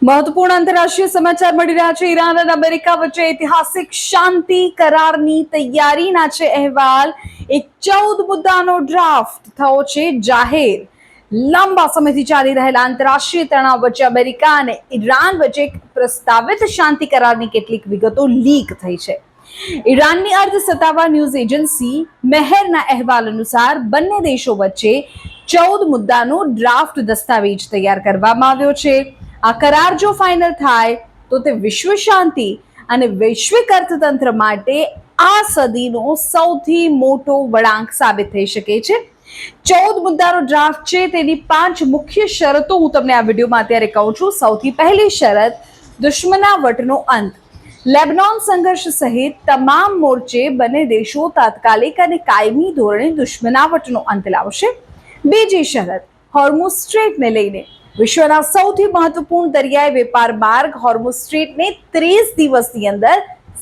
મહત્વપૂર્ણ આંતરરાષ્ટ્રીય સમાચાર મળી રહ્યા છે। ઈરાન અને અમેરિકા વચ્ચે ઐતિહાસિક શાંતિ કરારની તૈયારીના છે અહેવાલ। એક 14 મુદ્દાનો ડ્રાફ્ટ થયો છે જાહેર। લાંબા સમયથી ચાલી રહેલા આંતરરાષ્ટ્રીય તણાવ વચ્ચે અમેરિકા અને ઈરાન વચ્ચે એક પ્રસ્તાવિત શાંતિ કરારની કેટલીક વિગતો લીક થઈ છે। ઈરાનની અર્ધ સત્તાવાર ન્યૂઝ એજન્સી મેહરના અહેવાલ અનુસાર બંને દેશો વચ્ચે 14 મુદ્દાનો ડ્રાફ્ટ દસ્તાવેજ તૈયાર કરવામાં આવ્યો છે। આ કરાર જો ફાઇનલ થાય તો તે વિશ્વ શાંતિ અને વૈશ્વિક અર્થતંત્ર માટે આ સદીનો સૌથી મોટો વળાંક સાબિત થઈ શકે છે। 14 મુદ્દાનો ડ્રાફ્ટ છે તેની 5 મુખ્ય શરતો હું તમને આ વિડીયોમાં અત્યારે કહું છું। સૌથી પહેલી શરત દુશ્મનાવટનો અંત। લેબનોન સંઘર્ષ સહિત તમામ મોરચે બંને દેશો તાત્કાલિક અને કાયમી ધોરણે દુશ્મનાવટનો અંત લાવશે। બીજી શરત હોર્મુઝ સ્ટ્રેટને લઈને વિશ્વના સૌથી મહત્વપૂર્ણ દરિયાઈ વેપાર માર્ગ હોર્મુઝ સ્ટ્રેટને 30 દિવસની અંદર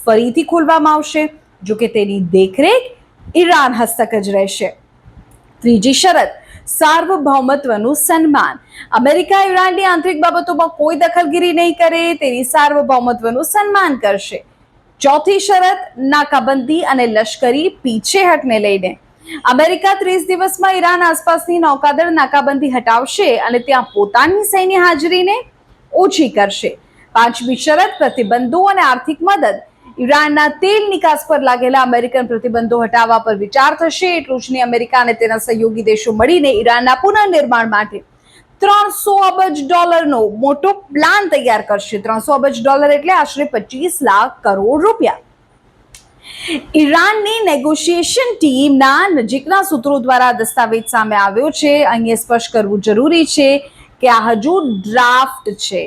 ફરીથી ખોલવામાં આવશે, જો કે તેની દેખરેખ ઈરાન હસ્તક જ રહેશે। ત્રીજી શરત સાર્વભૌમત્વનું સન્માન। અમેરિકા ઈરાનની આંતરિક બાબતોમાં કોઈ દખલગીરી નહીં કરે, તેની સાર્વભૌમત્વનું સન્માન કરશે। ચોથી શરત નાકાબંધી અને લશ્કરી પીછેહટને લઈને અમેરિકા 30 દિવસમાં ઈરાન આસપાસની નૌકાદળ નાકાબંધી હટાવશે અને ત્યાં પોતાની સૈન્ય હાજરીને ઓછી કરશે। પાંચમી શરત પ્રતિબંધો અને આર્થિક મદદ। ઈરાનના તેલ નિકાસ પર લાગેલા અમેરિકન પ્રતિબંધો હટાવવા પર વિચાર થશે। એટલું જ નહીં, અમેરિકા અને તેના સહયોગી દેશો મળીને ઈરાનના પુનર્નિર્માણ માટે $300 અબજ મોટો પ્લાન તૈયાર કરશે। $300 અબજ એટલે આશરે 25 લાખ કરોડ રૂપિયા। ઈરાનની નેગોશિએશન ટીમના નજીકના સૂત્રો દ્વારા દસ્તાવેજ સામે આવ્યો છે। અહીં સ્પષ્ટ કરવું જરૂરી છે કે આ હજુ ડ્રાફ્ટ છે।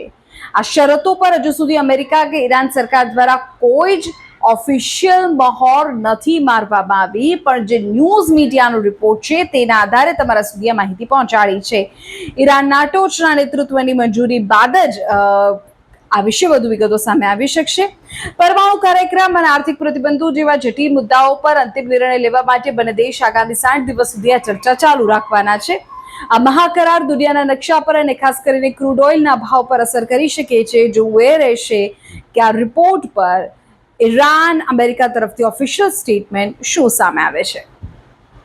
આ શરતો પર હજુ સુધી અમેરિકા કે ઈરાન સરકાર દ્વારા કોઈ જ ઓફિશિયલ મહોર નથી મારવામાં આવી, પણ જે ન્યૂઝ મીડિયાનો રિપોર્ટ છે તેના આધારે તમારા સુધી આ માહિતી પહોંચાડી છે। ઈરાનના ટોચના નેતૃત્વની મંજૂરી બાદ જ આ વિશે વધુ વિગતો સામે આવી શકશે। પરમાણુ કાર્યક્રમ અને આર્થિક પ્રતિબંધો જેવા જટિલ મુદ્દાઓ પર અંતિમ નિર્ણય લેવા માટે બંને દેશ આગામી 60 દિવસ સુધી આ ચર્ચા ચાલુ રાખવાના છે। આ મહાકરાર દુનિયાના નકશા પર અને ખાસ કરીને ક્રૂડ ઓઇલના ભાવ પર અસર કરી શકે છે। જોવું એ રહેશે કે આ રિપોર્ટ પર ઈરાન અમેરિકા તરફથી ઓફિશિયલ સ્ટેટમેન્ટ શું સામે આવે છે।